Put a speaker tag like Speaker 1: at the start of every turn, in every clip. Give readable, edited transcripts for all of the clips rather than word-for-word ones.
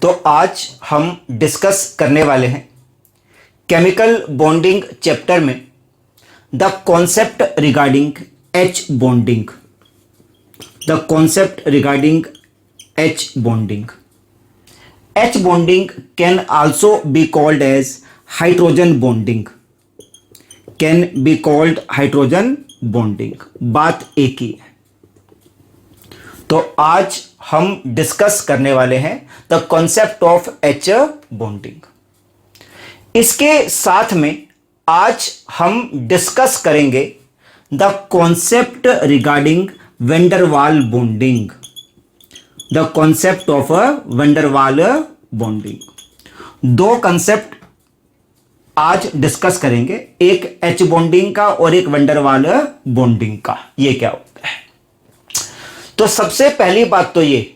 Speaker 1: तो आज हम डिस्कस करने वाले हैं केमिकल बॉन्डिंग चैप्टर में the concept regarding H bonding. The concept regarding H bonding. H bonding can also be called as hydrogen bonding. Can be called hydrogen bonding. बात एक ही है। तो आज हम डिस्कस करने वाले हैं the concept of H bonding. इसके साथ में आज हम डिस्कस करेंगे the concept regarding van der Waals bonding. The concept of van der Waals bonding. दो कॉन्सेप्ट आज डिस्कस करेंगे, एक एच बॉन्डिंग का और एक वैन डर वाल बॉन्डिंग का। ये क्या होता है? तो सबसे पहली बात तो ये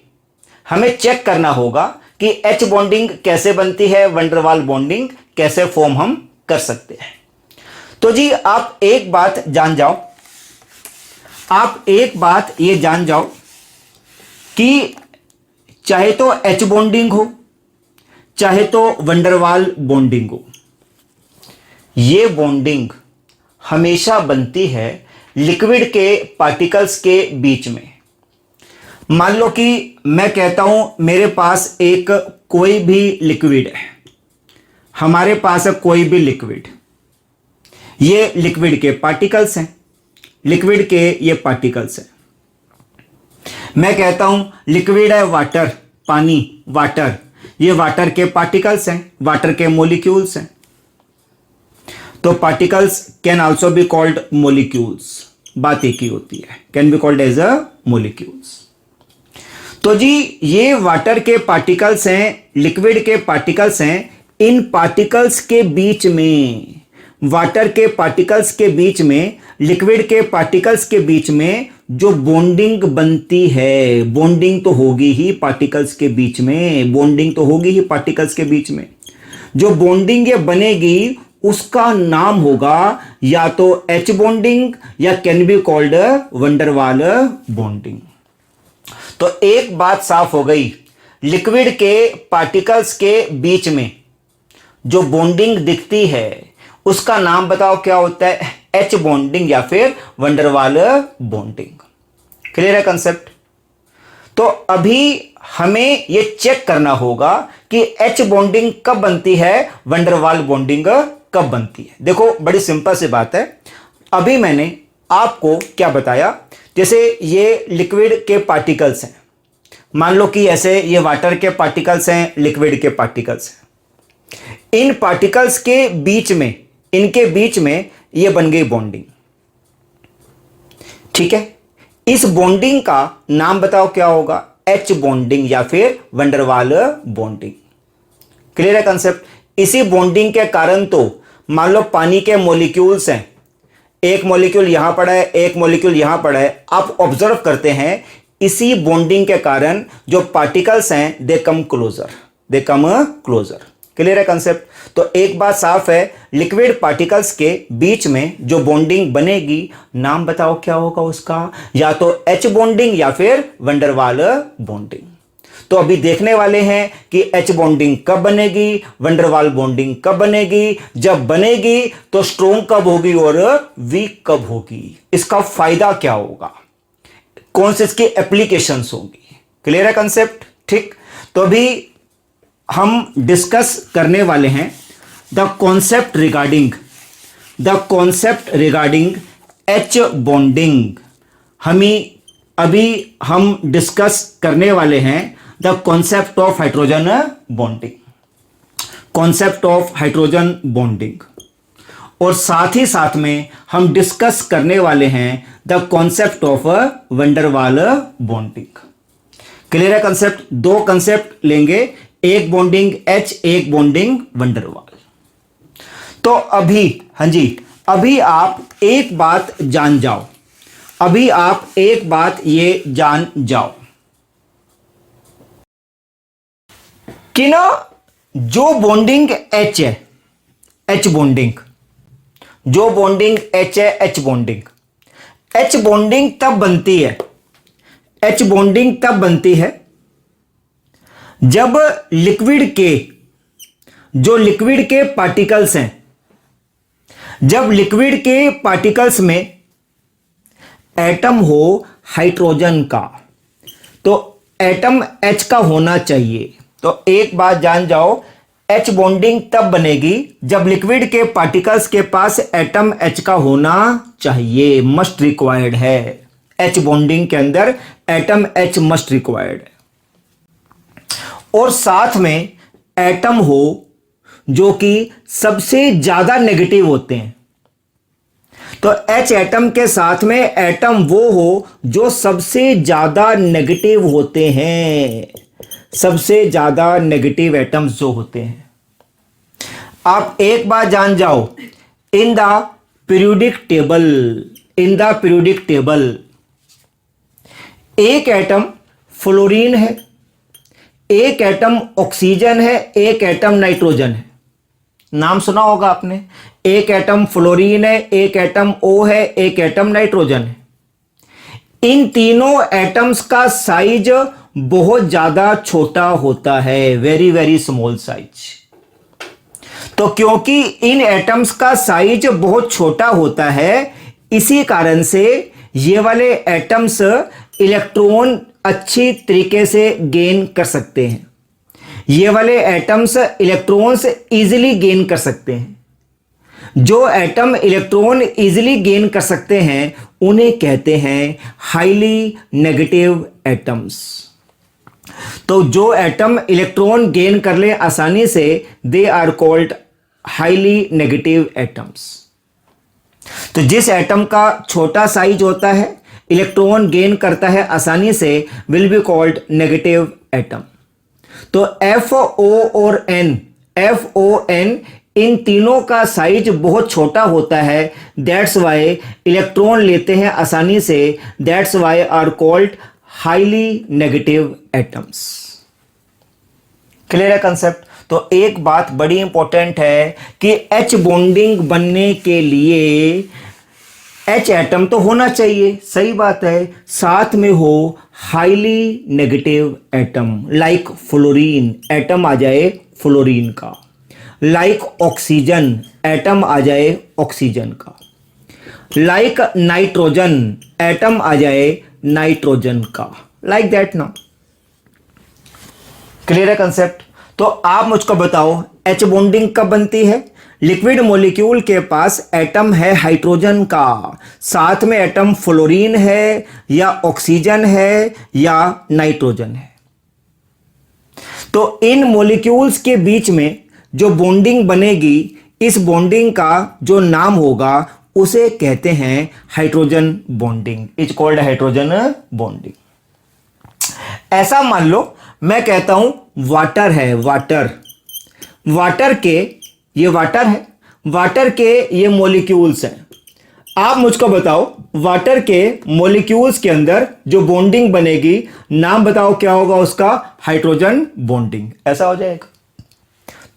Speaker 1: हमें चेक करना होगा कि एच बॉन्डिंग कैसे बनती है, वैन डर वाल बॉन्डिंग कैसे फॉर्म हम कर सकते हैं। तो जी आप एक बात जान जाओ, आप एक बात ये जान जाओ कि चाहे तो एच बॉन्डिंग हो चाहे तो वैन डर वाल बॉन्डिंग हो, ये बॉन्डिंग हमेशा बनती है लिक्विड के पार्टिकल्स के बीच में। मान लो कि मैं कहता हूं मेरे पास एक कोई भी लिक्विड है, हमारे पास है कोई भी लिक्विड, ये लिक्विड के पार्टिकल्स हैं, लिक्विड के ये पार्टिकल्स हैं। मैं कहता हूं लिक्विड है वाटर, पानी, वाटर, ये वाटर के पार्टिकल्स हैं, वाटर के मॉलिक्यूल्स हैं। तो particles can also be called molecules. बात एक ही होती है, can be called as a molecules. तो जी ये वाटर के पार्टिकल्स हैं, लिक्विड के पार्टिकल्स हैं। इन पार्टिकल्स के बीच में, वाटर के पार्टिकल्स के बीच में, लिक्विड के पार्टिकल्स के बीच में जो बॉन्डिंग बनती है, बॉन्डिंग तो होगी ही पार्टिकल्स के बीच में, बॉन्डिंग तो होगी ही पार्टिकल्स के बीच में। जो बॉन्डिंग ये बनेगी उसका नाम होगा या तो एच बॉन्डिंग या can be called van der Waals bonding. तो एक बात साफ हो गई, लिक्विड के पार्टिकल्स के बीच में जो बॉन्डिंग दिखती है उसका नाम बताओ क्या होता है? एच बॉन्डिंग या फिर van der Waals bonding. Clear है कंसेप्ट? तो अभी हमें यह चेक करना होगा कि एच बॉन्डिंग कब बनती है, वैन डर वाल बॉन्डिंग कब बनती है। देखो बड़ी सिंपल सी बात है। अभी मैंने आपको क्या बताया, जैसे ये लिक्विड के पार्टिकल्स हैं, मान लो कि ऐसे ये वाटर के पार्टिकल्स हैं, लिक्विड के पार्टिकल्स हैं। इन पार्टिकल्स के बीच में, इनके बीच में ये बन गई बॉन्डिंग। ठीक है, इस बॉन्डिंग का नाम बताओ क्या होगा? एच बॉन्डिंग या फिर van der Waals bonding. Clear है कंसेप्ट? इसी बॉन्डिंग के कारण तो मान लो पानी के मॉलिक्यूल्स हैं, एक मॉलिक्यूल यहां पड़ा है, एक मॉलिक्यूल यहां पड़ा है। आप ऑब्जर्व करते हैं इसी बॉन्डिंग के कारण जो पार्टिकल्स हैं दे कम क्लोजर, दे कम क्लोजर। क्लियर है कंसेप्ट? तो एक बात साफ है, लिक्विड पार्टिकल्स के बीच में जो बॉन्डिंग बनेगी, नाम बताओ क्या होगा उसका? या तो एच बॉन्डिंग या फिर वैन डर वाल बॉन्डिंग। तो अभी देखने वाले हैं कि एच बॉन्डिंग कब बनेगी, वैन डर वाल बॉन्डिंग कब बनेगी। जब बनेगी तो स्ट्रॉन्ग कब होगी और वीक कब होगी, इसका फायदा क्या होगा, कौन से इसकी एप्लीकेशंस होंगी। क्लियर है कंसेप्ट? ठीक, तो अभी हम डिस्कस करने वाले हैं the concept regarding H bonding. हम डिस्कस करने वाले हैं the concept of hydrogen bonding, concept of hydrogen bonding. और साथ ही साथ में हम डिस्कस करने वाले हैं the concept of van der Waals bonding. Clear है कंसेप्ट? दो कंसेप्ट लेंगे, एक बॉन्डिंग एच, एक बॉन्डिंग वैन डर वाल। तो अभी, हां जी, अभी आप एक बात जान जाओ, अभी आप एक बात ये जान जाओ कि ना जो बॉन्डिंग एच है, एच बॉन्डिंग, जो बॉन्डिंग एच है, एच बॉन्डिंग, एच बॉन्डिंग तब बनती है, एच बॉन्डिंग तब बनती है जब लिक्विड के पार्टिकल्स हैं, जब लिक्विड के पार्टिकल्स में एटम हो हाइड्रोजन का, तो एटम H का होना चाहिए। तो एक बात जान जाओ, H बॉन्डिंग तब बनेगी जब लिक्विड के पार्टिकल्स के पास एटम H का होना चाहिए, मस्ट रिक्वायर्ड है। H बॉन्डिंग के अंदर एटम H मस्ट रिक्वायर्ड है, और साथ में एटम हो जो कि सबसे ज्यादा नेगेटिव होते हैं। तो H एटम के साथ में एटम वो हो जो सबसे ज्यादा नेगेटिव होते हैं, सबसे ज्यादा नेगेटिव एटम्स जो होते हैं। आप एक बात जान जाओ, इन द पीरियोडिक टेबल एक एटम फ्लोरीन है, एक एटम ऑक्सीजन है, एक एटम नाइट्रोजन है। नाम सुना होगा आपने, एक एटम फ्लोरीन है, एक एटम O है, एक एटम नाइट्रोजन है। इन तीनों एटम्स का साइज बहुत ज्यादा छोटा होता है, वेरी वेरी स्मॉल साइज। तो क्योंकि इन एटम्स का साइज बहुत छोटा होता है, इसी कारण से ये वाले एटम्स इलेक्ट्रॉन अच्छी तरीके से गेन कर सकते हैं। ये वाले एटम्स इलेक्ट्रॉन्स इजीली गेन कर सकते हैं। जो एटम इलेक्ट्रॉन इजीली गेन कर सकते हैं उन्हें कहते हैं हाईली नेगेटिव एटम्स। तो जो एटम इलेक्ट्रॉन गेन कर ले आसानी से, they are called highly negative atoms. तो जिस एटम का छोटा साइज होता है, इलेक्ट्रॉन गेन करता है आसानी से, will be called negative atom. तो FO और FON इन तीनों का साइज बहुत छोटा होता है, दैट्स वाई इलेक्ट्रॉन लेते हैं आसानी से, that's why are called highly negative atoms. Clear है कंसेप्ट? तो एक बात बड़ी इंपॉर्टेंट है कि H बॉन्डिंग बनने के लिए H एटम तो होना चाहिए, सही बात है, साथ में हो highly negative atom, like fluorine, atom आ जाए फ्लोरीन का, लाइक ऑक्सीजन, एटम आ जाए ऑक्सीजन का, लाइक नाइट्रोजन, एटम आ जाए नाइट्रोजन का, लाइक दैट ना। क्लियर है कंसेप्ट? तो आप मुझको बताओ H बॉन्डिंग कब बनती है? लिक्विड मॉलिक्यूल के पास एटम है हाइड्रोजन का, साथ में एटम फ्लोरीन है या ऑक्सीजन है या नाइट्रोजन है। तो इन मॉलिक्यूल्स के बीच में जो बॉन्डिंग बनेगी, इस बॉन्डिंग का जो नाम होगा उसे कहते हैं hydrogen bonding, is called hydrogen bonding. ऐसा मान लो मैं कहता हूं वाटर है, वाटर के ये वाटर है, वाटर के ये मॉलिक्यूल्स हैं। आप मुझको बताओ वाटर के मॉलिक्यूल्स के अंदर जो बॉन्डिंग बनेगी, नाम बताओ क्या होगा उसका? Hydrogen bonding. ऐसा हो जाएगा।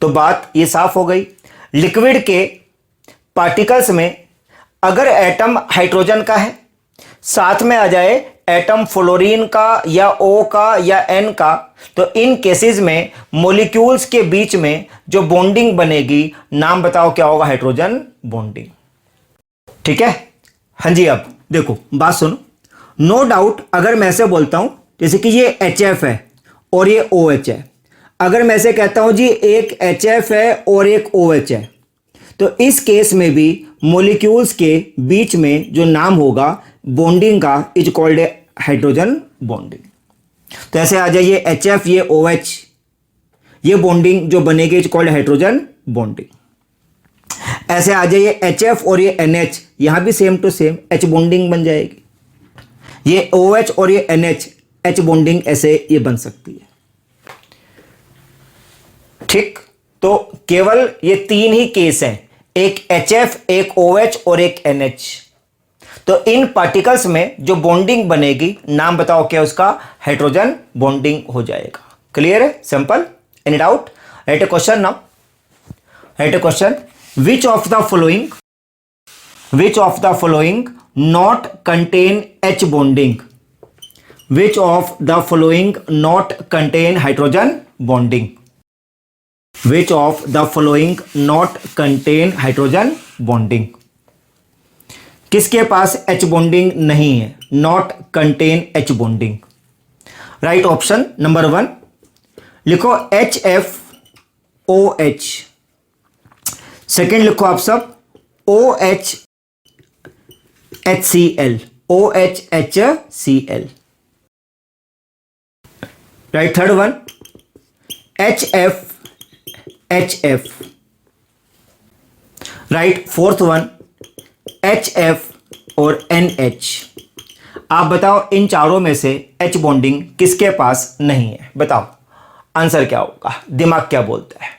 Speaker 1: तो बात ये साफ हो गई। लिक्विड के पार्टिकल्स में अगर एटम हाइड्रोजन का है, साथ में आ जाए एटम फ्लोरीन का या O का या N का, तो इन केसेस में मॉलिक्यूल्स के बीच में जो बॉन्डिंग बनेगी, नाम बताओ क्या होगा? Hydrogen bonding. ठीक है? हाँ जी। अब देखो बात सुनो, नो डाउट अगर मैं ऐसे बोलता हूं जैसे कि ये HF है और ये OH है, अगर मैं ऐसे कहता हूं जी एक HF है और एक OH है, तो इस केस में भी मॉलिक्यूल्स के बीच में जो नाम होगा बॉन्डिंग का, इज कॉल्ड हाइड्रोजन बॉन्डिंग। तो ऐसे आ जाइए HF ये OH, ये बॉन्डिंग जो बनेगी इज कॉल्ड हाइड्रोजन बॉन्डिंग। ऐसे आ जाइए HF और ये NH, यहां भी same to same H bonding बन जाएगी। ये OH और ये NH, H बॉन्डिंग ऐसे ये बन सकती है। ठीक, तो केवल ये तीन ही केस हैं, एक HF, एक OH और एक NH। तो इन पार्टिकल्स में जो बॉन्डिंग बनेगी, नाम बताओ क्या उसका? हाइड्रोजन बॉन्डिंग हो जाएगा। क्लियर है? Simple? Any doubt? Right a question now, right a question. Which of the following not contain H bonding? Which of the following not contain hydrogen bonding, which of the following not contain hydrogen bonding, किसके पास H bonding नहीं है, not contain H bonding. Right option number 1 लिखो HFOH, second लिखो आप सब OHHCl, OHHCl। Right, third one HFHF। Right, fourth one HF और NH। आप बताओ इन चारों में से H बॉन्डिंग किसके पास नहीं है, बताओ आंसर क्या होगा, दिमाग क्या बोलता है।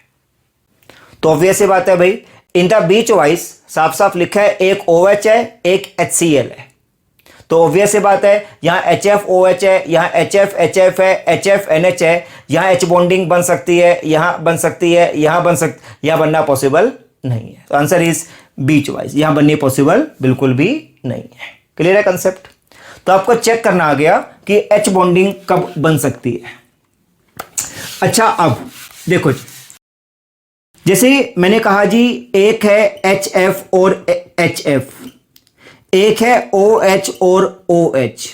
Speaker 1: तो ऑब्वियस सी बात है भाई, इन द बी चॉइस साफ साफ लिखा है एक OH है एक HCl है, तो ऑब्वियस सी बात है यहां HFOH है, यहां HFHF है, HFNH है, यहां H बॉन्डिंग बन सकती है, यहां बन सकती है, यहां यहां बनना पॉसिबल नहीं है। तो आंसर इज बी चॉइस, यहां बननी पॉसिबल बिल्कुल भी नहीं है। क्लियर है कंसेप्ट। तो आपको चेक करना आ गया कि H बॉन्डिंग कब बन सकती है। अच्छा, अब देखो जी, जैसे मैंने कहा जी एक है HF और HF, एक है OH और OH,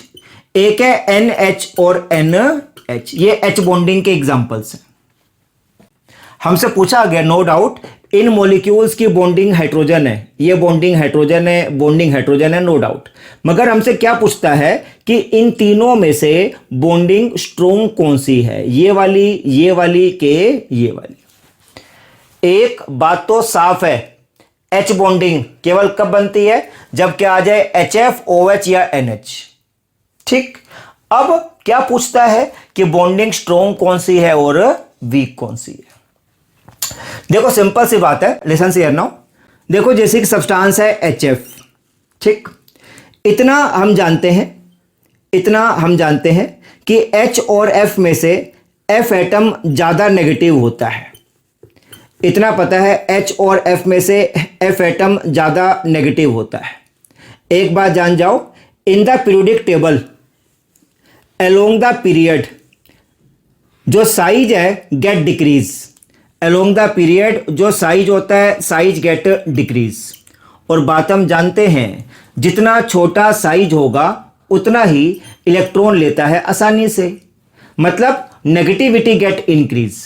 Speaker 1: एक है NH और NH, ये H बॉन्डिंग के एग्जांपल्स हैं। हमसे पूछा गया नो डाउट इन मॉलिक्यूल्स की बॉन्डिंग हाइड्रोजन है, ये बॉन्डिंग हाइड्रोजन है, बॉन्डिंग हाइड्रोजन है, नो डाउट। मगर हमसे क्या पूछता है कि इन तीनों में से बॉन्डिंग स्ट्रोंग कौन सी है, ये वाली के ये वाली। एक बात तो साफ है, H बॉन्डिंग केवल कब बनती है, जब क्या आ जाए HFOH या NH। ठीक, अब क्या पूछता है कि बॉन्डिंग स्ट्रोंग कौन सी है और वीक कौन सी है। देखो सिंपल सी बात है, लिसन हियर नाउ। देखो जैसे कि सब्सटेंस है HF, ठीक, इतना हम जानते हैं कि H और F में से F एटम ज्यादा नेगेटिव होता है, इतना पता है H और F में से F एटम ज्यादा नेगेटिव होता है। एक बात जान जाओ, in the periodic table along the period जो साइज है gate decrease, along the period जो साइज होता है साइज गेट डिक्रीज। और बात हम जानते हैं जितना छोटा साइज होगा उतना ही इलेक्ट्रॉन लेता है आसानी से, मतलब नेगेटिविटी गेट इंक्रीज।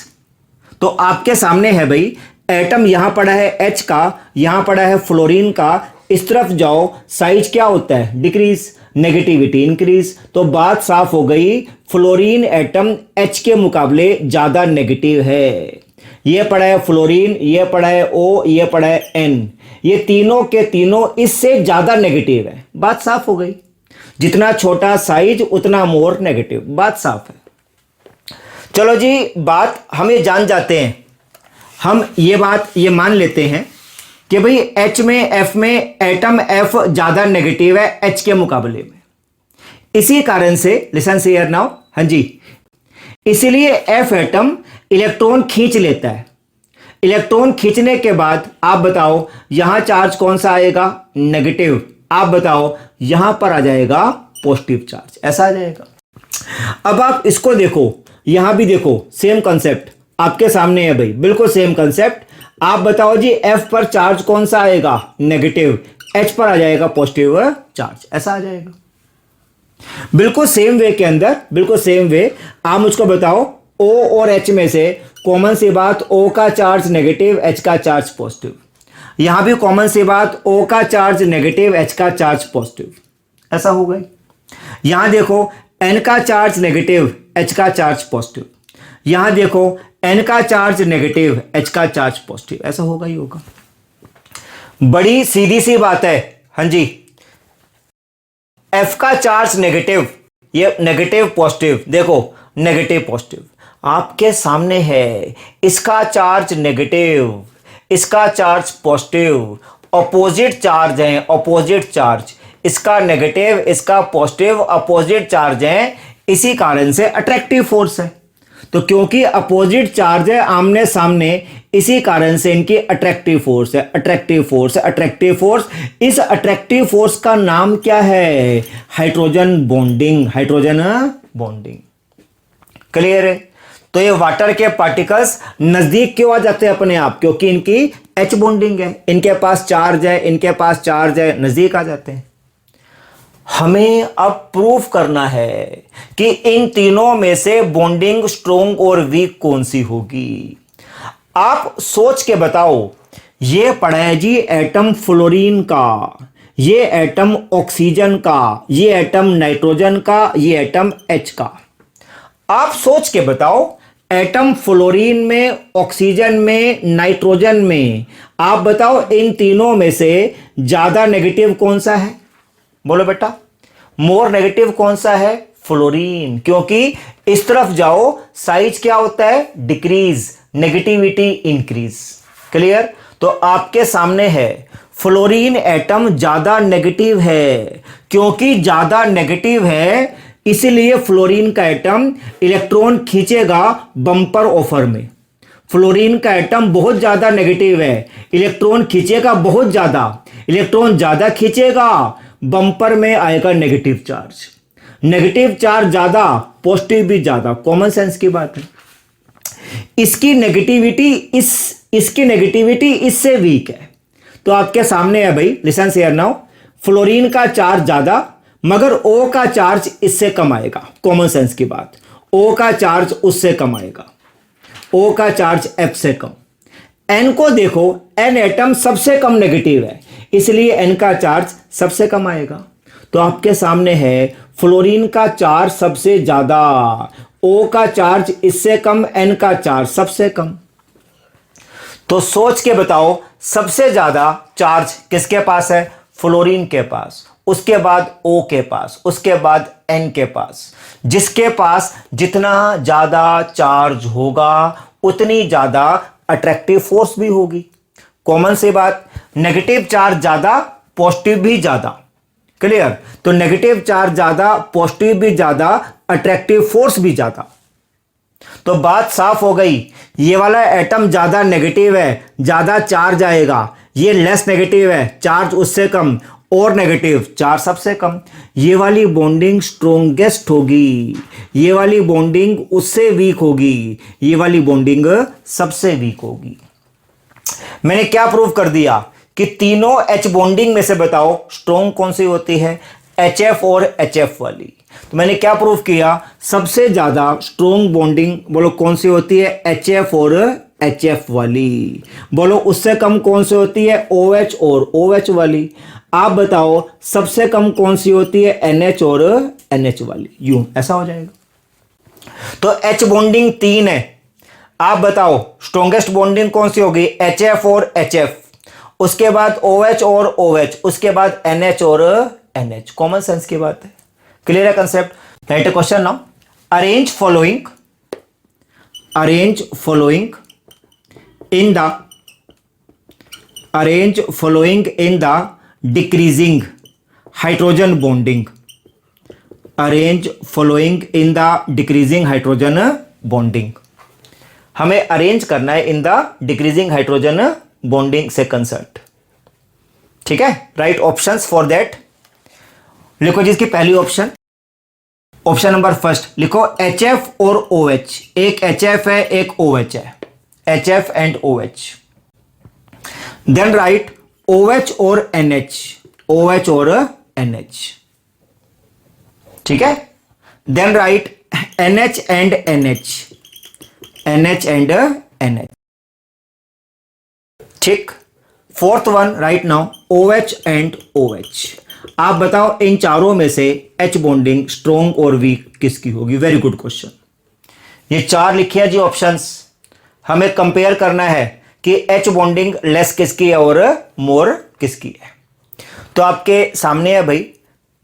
Speaker 1: तो आपके सामने है भाई एटम, यहां पड़ा है H का, यहां पड़ा है फ्लोरीन का, इस तरफ जाओ साइज क्या होता है डिक्रीज, नेगेटिविटी इंक्रीज। तो बात साफ हो गई, फ्लोरीन एटम H के मुकाबले ज्यादा नेगेटिव है। ये पड़ा है फ्लोरीन, ये पड़ा है O, ये पड़ा है N, ये तीनों के तीनों इससे ज्यादा नेगेटिव है। बात साफ हो गई, जितना छोटा साइज उतना मोर नेगेटिव, बात साफ है। चलो जी, बात हम ये जान जाते हैं, हम ये मान लेते हैं कि भाई H में F में एटम F ज्यादा नेगेटिव है H के मुकाबले में। इसी कारण से लिसन हियर नाउ, हाँ जी, इसीलिए F एटम इलेक्ट्रॉन खींच लेता है। इलेक्ट्रॉन खींचने के बाद आप बताओ यहां चार्ज कौन सा आएगा, नेगेटिव। आप बताओ यहां पर आ जाएगा पॉजिटिव चार्ज, ऐसा आ जाएगा। अब आप इसको देखो, यहां भी देखो, सेम कंसेप्ट आपके सामने है भाई, बिल्कुल सेम कंसेप्ट। आप बताओ जी F पर चार्ज कौन सा आएगा, नेगेटिव, H पर आ जाएगा पॉजिटिव चार्ज, ऐसा आ जाएगा। बिल्कुल सेम वे के अंदर, बिल्कुल सेम वे। आप मुझको बताओ O और H में से कॉमन सी बात, O का चार्ज नेगेटिव, H का चार्ज पॉजिटिव। यहां भी कॉमन सी बात, O का चार्ज नेगेटिव, H का चार्ज पॉजिटिव, ऐसा हो गई। यहां देखो N का चार्ज नेगेटिव, H का चार्ज पॉजिटिव। यहां देखो N का चार्ज नेगेटिव, H का चार्ज पॉजिटिव, ऐसा होगा ही होगा। बड़ी सीधी सी बात है, हाँ जी। F का चार्ज नेगेटिव, ये नेगेटिव पॉजिटिव, देखो नेगेटिव पॉजिटिव आपके सामने है। इसका चार्ज नेगेटिव, इसका चार्ज पॉजिटिव, अपोजिट चार्ज है, अपोजिट चार्ज। इसका नेगेटिव, इसका पॉजिटिव, अपोजिट चार्ज है। इसी कारण से अट्रैक्टिव फोर्स है। तो क्योंकि अपोजिट चार्ज है आमने सामने, इसी कारण से इनकी अट्रैक्टिव फोर्स है, अट्रैक्टिव फोर्स है, अट्रैक्टिव फोर्स। इस अट्रैक्टिव फोर्स का नाम क्या है, hydrogen bonding, hydrogen bonding. Clear है। तो ये वाटर के पार्टिकल्स नजदीक क्यों आ जाते हैं अपने आप, क्योंकि इनकी एच बॉन्डिंग है, इनके पास चार्ज है, इनके पास चार्ज है, नजदीक आ जाते हैं। हमें अब प्रूफ करना है कि इन तीनों में से बॉन्डिंग स्ट्रोंग और वीक कौन सी होगी। आप सोच के बताओ, ये पड़ा है जी एटम फ्लोरीन का, ये एटम ऑक्सीजन का, ये एटम नाइट्रोजन का, ये एटम एच का। आप सोच के बताओ, एटम फ्लोरीन में, ऑक्सीजन में, नाइट्रोजन में, आप बताओ इन तीनों में से ज्यादा नेगेटिव कौन सा है? बोलो बेटा, मोर नेगेटिव कौन सा है? फ्लोरीन, क्योंकि इस तरफ जाओ साइज क्या होता है? Decrease, negativity increase. क्लियर? तो आपके सामने है फ्लोरीन एटम ज्यादा नेगेटिव है, क्योंकि ज्यादा नेगेटिव है इसलिए फ्लोरीन का एटम इलेक्ट्रॉन खींचेगा बम्पर ऑफर में। फ्लोरीन का एटम बहुत ज्यादा नेगेटिव है, इलेक्ट्रॉन खींचेगा बहुत ज्यादा, इलेक्ट्रॉन ज्यादा खींचेगा, बम्पर में आएगा नेगेटिव चार्ज। नेगेटिव चार्ज ज्यादा, पॉजिटिव भी ज्यादा, कॉमन सेंस की बात है। इसकी नेगेटिविटी इसकी नेगेटिविटी इससे वीक है। तो आपके सामने है भाई, लिसन हियर नाउ, फ्लोरीन का चार्ज ज्यादा मगर O का चार्ज इससे कम आएगा। कॉमन सेंस की बात, O का चार्ज उससे कम आएगा, O का चार्ज F से कम। N को देखो, N एटम सबसे कम नेगेटिव है इसलिए N का चार्ज सबसे कम आएगा। तो आपके सामने है फ्लोरीन का चार्ज सबसे ज्यादा, O का चार्ज इससे कम, N का चार्ज सबसे कम। तो सोच के बताओ, सबसे ज्यादा चार्ज किसके पास है? फ्लोरीन के पास, उसके बाद O के पास, उसके बाद N के पास। जिसके पास जितना ज्यादा चार्ज होगा उतनी ज्यादा अट्रैक्टिव फोर्स भी होगी। कॉमन सी बात, नेगेटिव चार्ज ज्यादा, पॉजिटिव भी ज्यादा। क्लियर? तो नेगेटिव चार्ज ज्यादा, पॉजिटिव भी ज्यादा, अट्रैक्टिव फोर्स भी ज्यादा। तो बात साफ हो गई, ये वाला एटम ज्यादा नेगेटिव है, ज्यादा चार्ज आएगा, ये लेस नेगेटिव है, चार्ज उससे कम, और नेगेटिव, चार्ज सबसे कम। ये वाली बॉन्डिंग स्ट्रोंगेस्ट होगी, ये वाली बॉन्डिंग उससे वीक होगी, ये वाली बॉन्डिंग सबसे वीक होगी। मैंने क्या प्रूव कर दिया कि तीनों एच बॉन्डिंग में से बताओ स्ट्रोंग कौन सी होती है? HF और HF वाली। तो मैंने क्या प्रूव किया? सबसे ज्यादा स्ट्रोंग बॉन्डिंग बोलो कौन सी होती है? HF और HF वाली। बोलो उससे कम कौन सी होती है? OH और OH वाली। आप बताओ सबसे कम कौन सी होती है? NH और NH वाली। यूं ऐसा हो जाएगा। तो H बॉन्डिंग 3 है, आप बताओ स्ट्रॉन्गेस्ट बॉन्डिंग कौन सी होगी? HF और HF, उसके बाद OH और OH, उसके बाद NH और NH। कॉमन सेंस की बात है। क्लियर है concept? Right question now, arrange following in the decreasing hydrogen bonding. Arrange following in the decreasing hydrogen bonding. हमें अरेंज करना है इन द डिक्रीजिंग हाइड्रोजन बॉन्डिंग से कंसर्ट। ठीक है? Right options for that. लिखो जिसकी पहली ऑप्शन, ऑप्शन नंबर फर्स्ट लिखो HF और OH। एक HF है, एक OH है, HF and OH। Then right OH और NH, OH और NH। ठीक है? Then right NH and NH, NH and NH। ठीक? Fourth one right now OH and OH। आप बताओ इन चारों में से H बॉन्डिंग स्ट्रॉन्ग और वीक किसकी होगी? Very good question. ये चार लिखिए जी ऑप्शंस। हमें कंपेयर करना है कि H बॉन्डिंग लेस किसकी है और मोर किसकी है। तो आपके सामने है भाई,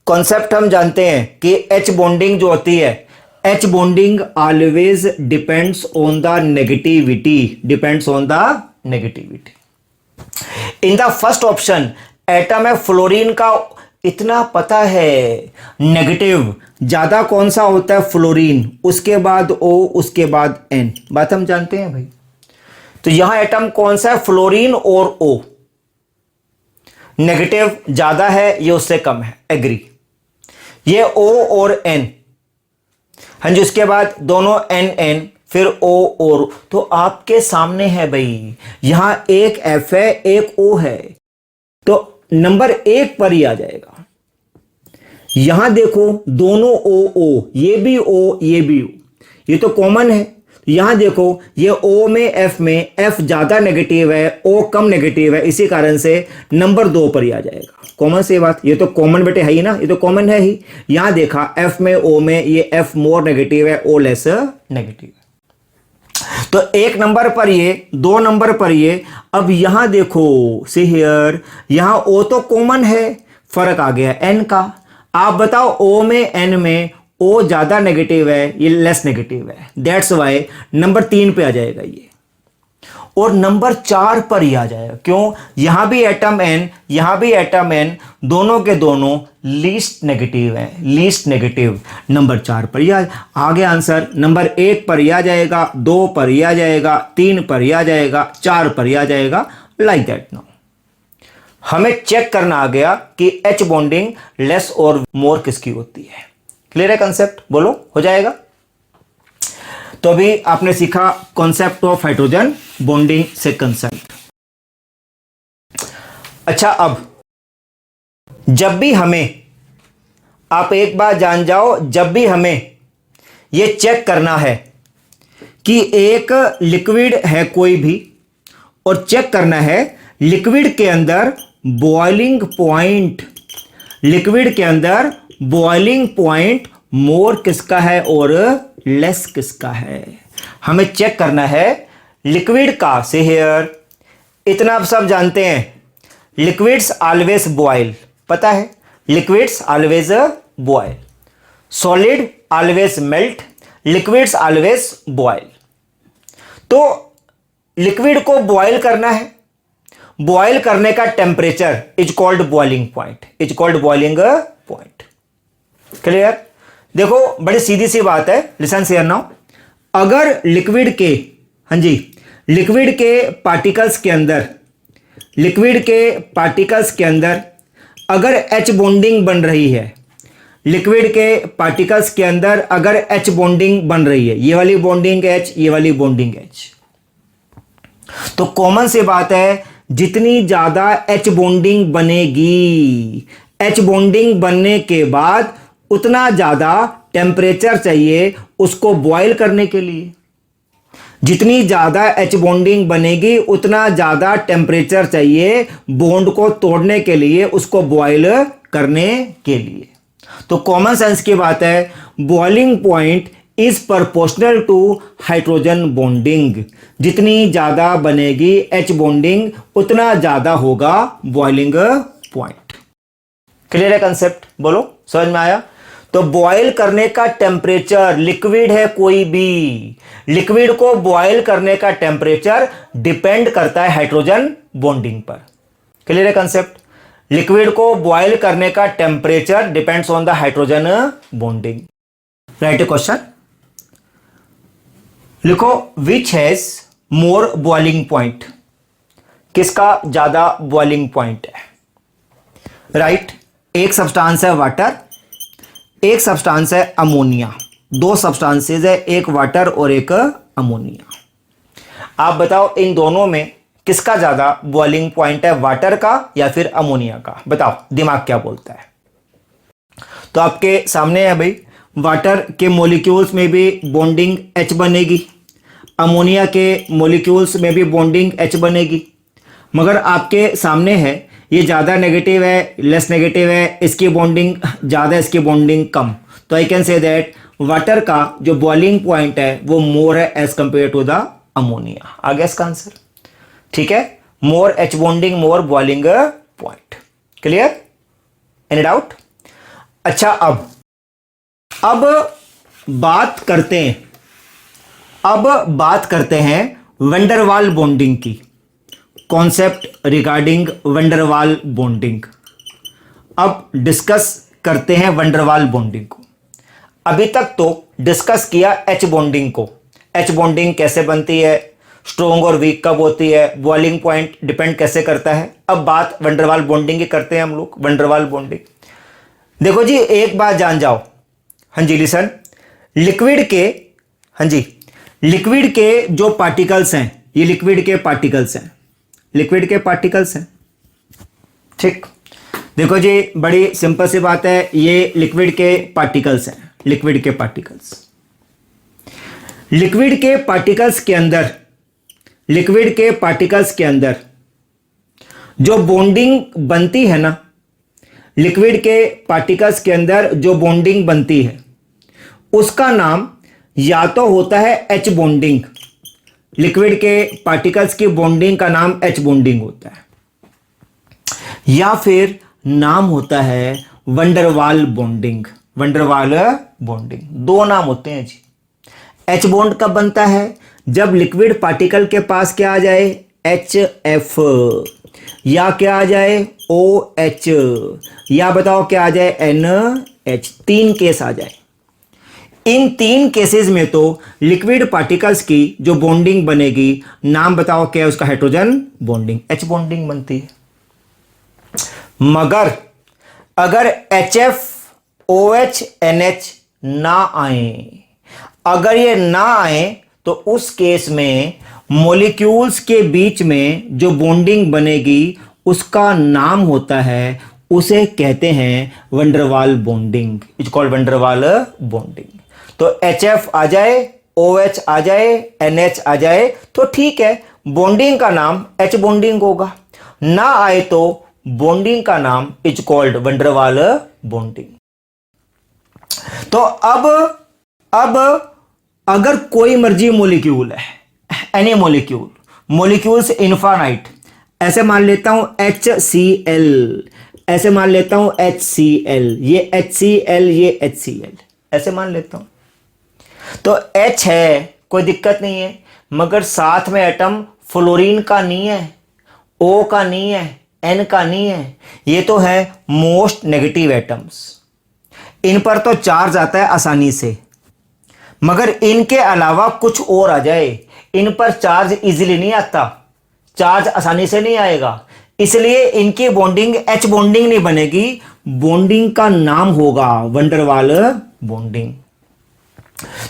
Speaker 1: कॉन्सेप्ट हम जानते हैं कि H बॉन्डिंग जो होती है, H bonding always depends on the negativity, depends on the negativity. In the first option atom है फ्लोरीन का, इतना पता है नेगेटिव ज्यादा कौन सा होता है? फ्लोरीन, उसके बाद O, उसके बाद N। बात हम जानते हैं भाई। तो यहां एटम कौन सा है? फ्लोरीन और O। नेगेटिव ज्यादा है, ये उससे कम है, एग्री। ये O और N, हाँ जी, उसके बाद दोनों N फिर O और तो आपके सामने है भाई, यहां एक F है एक O है, तो नंबर 1 पर ही आ जाएगा। यहां देखो दोनों O, ये भी O ये भी O, ये तो कॉमन है। यहां देखो ये O में F में F ज्यादा नेगेटिव है, O कम नेगेटिव है, इसी कारण से नंबर 2 पर ही आ जाएगा। कॉमन सी बात, ये तो कॉमन बेटे है ही ना, ये तो कॉमन है ही। यहां देखा F में O में ये F मोर नेगेटिव है, O लेस नेगेटिव है, तो 1 नंबर पर ये, 2 नंबर पर ये। अब यहां देखो सी हियर, यहां O तो कॉमन है, फर्क आ गया N का। आप बताओ O में N में O ज्यादा नेगेटिव है, ये लेस नेगेटिव है, दैट्स वाई नंबर 3 पे आ जाएगा ये, और नंबर 4 पर ही आ जाएगा। क्यों? यहां भी एटम N, यहां भी एटम N, दोनों के दोनों लीस्ट नेगेटिव है, लीस्ट नेगेटिव, नंबर 4 पर ही आ गया आंसर। नंबर 1 पर ही आ जाएगा, 2 पर ही आ जाएगा, 3 पर ही आ जाएगा, 4 पर ही आ जाएगा, लाइक दैट। नाउ हमें चेक करना आ गया कि H बॉन्डिंग लेस और मोर किसकी होती है। क्लियर है कंसेप्ट? बोलो, हो जाएगा? तो अभी आपने सीखा कॉन्सेप्ट ऑफ हाइड्रोजन बॉन्डिंग से कंसेप्ट। अच्छा, अब जब भी हमें, आप एक बार जान जाओ, जब भी हमें यह चेक करना है कि एक लिक्विड है कोई भी, और चेक करना है लिक्विड के अंदर बॉइलिंग पॉइंट, लिक्विड के अंदर बॉइलिंग पॉइंट मोर किसका है और लेस किसका है, हमें चेक करना है लिक्विड का। से हियर इतना आप सब जानते हैं, लिक्विड्स ऑलवेज बॉयल, पता है liquids always boil, solid always melt, liquids always boil. तो लिक्विड को बॉयल करना है, बॉयल करने का temperature is called boiling point, is called boiling point. Clear? देखो बड़ी सीधी सी बात है, लिसन हियर नाउ। अगर लिक्विड के, हाँ जी, लिक्विड के पार्टिकल्स के अंदर, लिक्विड के पार्टिकल्स के अंदर अगर H बॉन्डिंग बन रही है, लिक्विड के पार्टिकल्स के अंदर अगर H बॉन्डिंग बन रही है, ये वाली बॉन्डिंग H, ये वाली बॉन्डिंग H, तो कॉमन सी बात है जितनी ज्यादा H बॉन्डिंग बनेगी, H बॉन्डिंग बनने के बाद उतना ज्यादा टेम्परेचर चाहिए उसको बॉयल करने के लिए। जितनी ज्यादा H बॉन्डिंग बनेगी उतना ज्यादा टेम्परेचर चाहिए बॉन्ड को तोड़ने के लिए, उसको बॉयल करने के लिए। तो कॉमन सेंस की बात है, boiling point is proportional to hydrogen bonding. जितनी ज्यादा बनेगी H बॉन्डिंग उतना ज्यादा होगा बॉइलिंग पॉइंट। क्लियर है कंसेप्ट? बोलो, समझ में आया? तो बॉयल करने का टेम्परेचर, लिक्विड है कोई भी, लिक्विड को बॉयल करने का टेम्परेचर डिपेंड करता है हाइड्रोजन बॉन्डिंग पर। क्लियर है कंसेप्ट? लिक्विड को बॉयल करने का temperature depends on the hydrogen bonding. Write a question, लिखो which has more boiling point, किसका ज्यादा बॉइलिंग पॉइंट है? राइट, एक सब्सटेंस है वाटर, एक सब्सटेंस है अमोनिया, दो सब्सटेंसेस है, एक वाटर और एक अमोनिया। आप बताओ इन दोनों में किसका ज्यादा बॉइलिंग पॉइंट है, वाटर का या फिर अमोनिया का? बताओ दिमाग क्या बोलता है। तो आपके सामने है भाई, वाटर के मॉलिक्यूल्स में भी बॉन्डिंग H बनेगी, अमोनिया के मॉलिक्यूल्स में भी बॉन्डिंग H बनेगी, मगर आपके सामने है ये ज़्यादा नेगेटिव है, लेस नेगेटिव है, इसकी बॉन्डिंग ज़्यादा, इसकी बॉन्डिंग कम। तो I can say that water का जो बॉइलिंग पॉइंट है वो मोर है as compare to the ammonia. आ गया इसका आंसर? ठीक है, more H bonding, more boiling point. Clear? Any doubt? अच्छा, अब बात करते हैं वैंडरवाल बॉन्डिंग की, कॉन्सेप्ट रिगार्डिंग वैंडरवाल बॉन्डिंग। अब डिस्कस करते हैं वैंडरवाल बॉन्डिंग को। अभी तक तो डिस्कस किया H बॉन्डिंग को, H बॉन्डिंग कैसे बनती है, स्ट्रॉन्ग और वीक कब होती है, बॉइलिंग पॉइंट डिपेंड कैसे करता है। अब बात वैंडरवाल बॉन्डिंग की करते हैं हम लोग। वैंडरवाल बॉन्डिंग देखो जी, एक बात जान जाओ, हाँ जी लिसन, लिक्विड के, हाँ जी, लिक्विड के जो पार्टिकल्स हैं, ये लिक्विड के पार्टिकल्स हैं, लिक्विड के पार्टिकल्स हैं, ठीक। देखो जी, बड़ी सिंपल सी बात है, ये लिक्विड के पार्टिकल्स हैं, लिक्विड के पार्टिकल्स। लिक्विड के पार्टिकल्स के अंदर, लिक्विड के पार्टिकल्स के अंदर जो बॉन्डिंग बनती है ना, लिक्विड के पार्टिकल्स के अंदर जो बॉन्डिंग बनती है उसका नाम या तो होता है एच बॉन्डिंग, लिक्विड के पार्टिकल्स की बॉन्डिंग का नाम एच बॉन्डिंग होता है, या फिर नाम होता है वंडरवाल बॉन्डिंग, वंडरवाल बॉन्डिंग। दो नाम होते हैं जी। एच बॉन्ड कब बनता है? जब लिक्विड पार्टिकल के पास क्या आ जाए, एच एफ, या क्या आ जाए, ओ एच, या बताओ क्या आ जाए, एन एच। तीन केस आ जाए। इन तीन केसेस में तो लिक्विड पार्टिकल्स की जो बॉन्डिंग बनेगी, नाम बताओ क्या है उसका, हाइड्रोजन बॉन्डिंग, एच बॉन्डिंग बनती है। मगर अगर H F O H N H ना आए, अगर ये ना आए तो उस केस में मॉलिक्यूल्स के बीच में जो बॉन्डिंग बनेगी उसका नाम होता है, उसे कहते हैं van der Waals bonding, is called van der Waals bonding. तो एच एफ आ जाए, ओ एच आ जाए, एन एच आ जाए तो ठीक है, बॉन्डिंग का नाम एच बॉन्डिंग होगा। ना आए तो बॉन्डिंग का नाम इज कॉल्ड वंडरवाल बॉन्डिंग। तो अब अगर कोई मर्जी मॉलिक्यूल है, एनी मॉलिक्यूल, मॉलिक्यूल्स इनफाइनाइट, ऐसे मान लेता हूं HCl, ऐसे मान लेता हूं HCl, ये HCl, ये HCl, ऐसे मान लेता हूं। तो H है, कोई दिक्कत नहीं है, मगर साथ में एटम फ्लोरीन का नहीं है, O का नहीं है, N का नहीं है, ये तो है मोस्ट नेगेटिव एटम्स। इन पर तो चार्ज आता है आसानी से, मगर इनके अलावा कुछ और आ जाए, इन पर चार्ज इजीली नहीं आता, चार्ज आसानी से नहीं आएगा, इसलिए इनकी बॉन्डिंग एच बॉन्डिंग नहीं बनेगी, बॉन्डिंग का नाम होगा वंडरवाल बॉन्डिंग।